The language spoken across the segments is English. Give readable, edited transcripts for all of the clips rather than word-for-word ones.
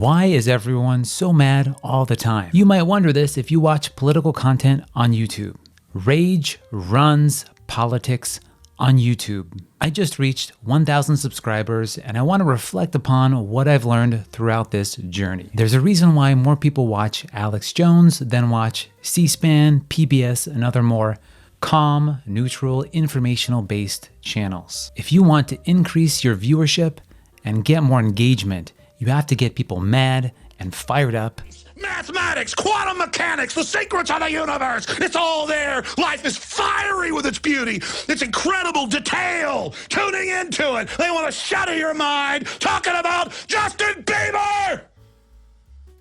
Why is everyone so mad all the time? You might wonder this if you watch political content on YouTube. Rage runs politics on YouTube. I just reached 1,000 subscribers and I want to reflect upon what I've learned throughout this journey. There's a reason why more people watch Alex Jones than watch C-SPAN, PBS, and other more calm, neutral, informational-based channels. If you want to increase your viewership and get more engagement, you have to get people mad and fired up. Mathematics, quantum mechanics, the secrets of the universe. It's all there. Life is fiery with its beauty. Its incredible detail. Tuning into it. They want to shatter your mind talking about Justin Bieber.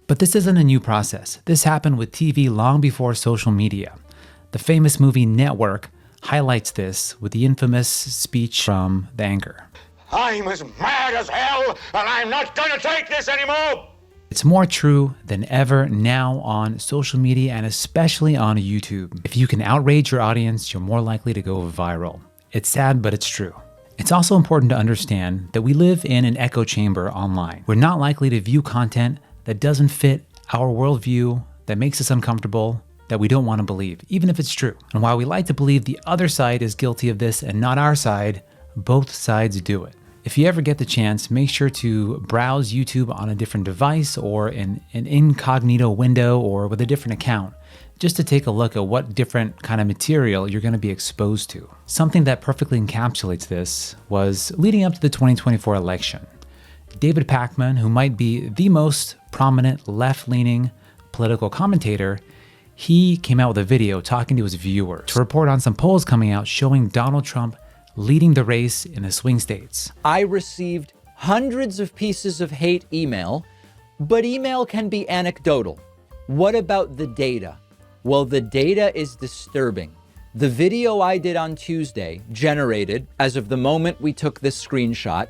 But this isn't a new process. This happened with TV long before social media. The famous movie Network highlights this with the infamous speech from the anchor. I'm as mad as hell, and I'm not going to take this anymore. It's more true than ever now on social media and especially on YouTube. If you can outrage your audience, you're more likely to go viral. It's sad, but it's true. It's also important to understand that we live in an echo chamber online. We're not likely to view content that doesn't fit our worldview, that makes us uncomfortable, that we don't want to believe, even if it's true. And while we like to believe the other side is guilty of this and not our side, both sides do it. If you ever get the chance, make sure to browse YouTube on a different device or in an incognito window or with a different account, just to take a look at what different kind of material you're going to be exposed to. Something that perfectly encapsulates this was leading up to the 2024 election. David Pakman, who might be the most prominent left-leaning political commentator, he came out with a video talking to his viewers to report on some polls coming out showing Donald Trump leading the race in the swing states. I received hundreds of pieces of hate email, but email can be anecdotal. What about the data? Well, the data is disturbing. The video I did on Tuesday generated, as of the moment we took this screenshot,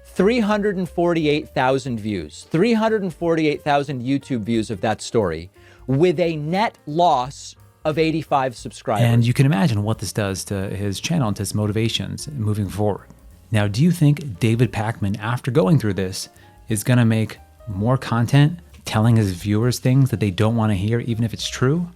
348,000 views, 348,000 YouTube views of that story, with a net loss of 85 subscribers. And you can imagine what this does to his channel and to his motivations moving forward. Now, do you think David Pakman, after going through this, is going to make more content telling his viewers things that they don't want to hear, even if it's true?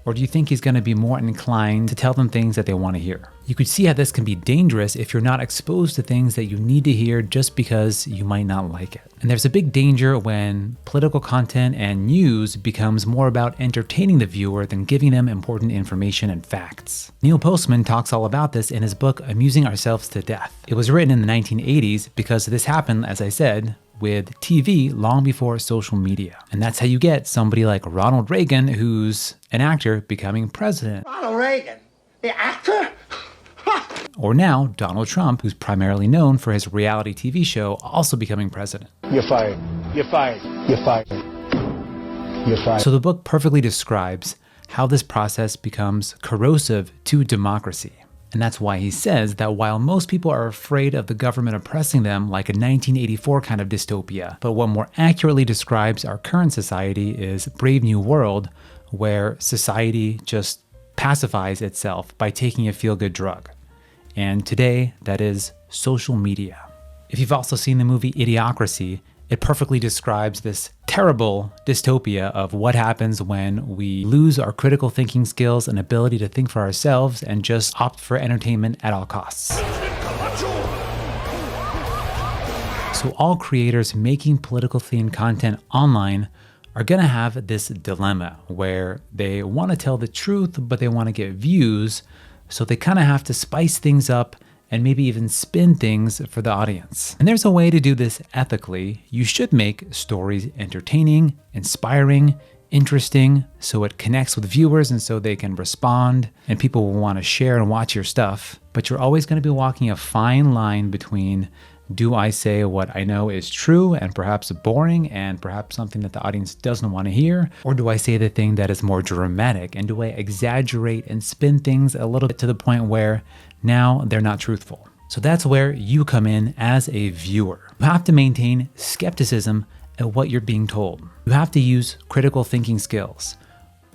Or do you think he's going to be more inclined to tell them things that they want to hear? You could see how this can be dangerous if you're not exposed to things that you need to hear just because you might not like it. And there's a big danger when political content and news becomes more about entertaining the viewer than giving them important information and facts. Neil Postman talks all about this in his book, Amusing Ourselves to Death. It was written in the 1980s because this happened, as I said, with TV long before social media. And that's how you get somebody like Ronald Reagan, who's an actor, becoming president. Ronald Reagan, the actor? Or now, Donald Trump, who's primarily known for his reality TV show, also becoming president. You're fired. You're fired. You're fired. You're fired. So the book perfectly describes how this process becomes corrosive to democracy. And that's why he says that while most people are afraid of the government oppressing them like a 1984 kind of dystopia, but what more accurately describes our current society is Brave New World, where society just pacifies itself by taking a feel-good drug. And today, that is social media. If you've also seen the movie Idiocracy, it perfectly describes this terrible dystopia of what happens when we lose our critical thinking skills and ability to think for ourselves and just opt for entertainment at all costs. So all creators making political themed content online are gonna have this dilemma where they wanna tell the truth, but they wanna get views, so they kinda have to spice things up and maybe even spin things for the audience. And there's a way to do this ethically. You should make stories entertaining, inspiring, interesting, so it connects with viewers and so they can respond and people will want to share and watch your stuff. But you're always going to be walking a fine line between, do I say what I know is true and perhaps boring and perhaps something that the audience doesn't want to hear? Or do I say the thing that is more dramatic? And do I exaggerate and spin things a little bit to the point where now they're not truthful? So that's where you come in as a viewer. You have to maintain skepticism at what you're being told. You have to use critical thinking skills.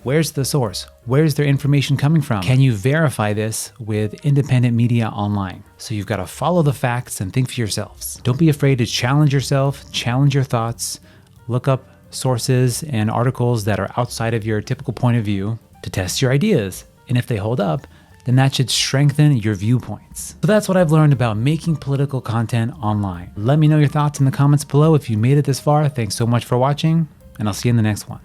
Where's the source? Where's their information coming from? Can you verify this with independent media online? So you've got to follow the facts and think for yourselves. Don't be afraid to challenge yourself, challenge your thoughts. look up sources and articles that are outside of your typical point of view to test your ideas. And if they hold up, then that should strengthen your viewpoints. So that's what I've learned about making political content online. Let me know your thoughts in the comments below. If you made it this far, thanks so much for watching, and I'll see you in the next one.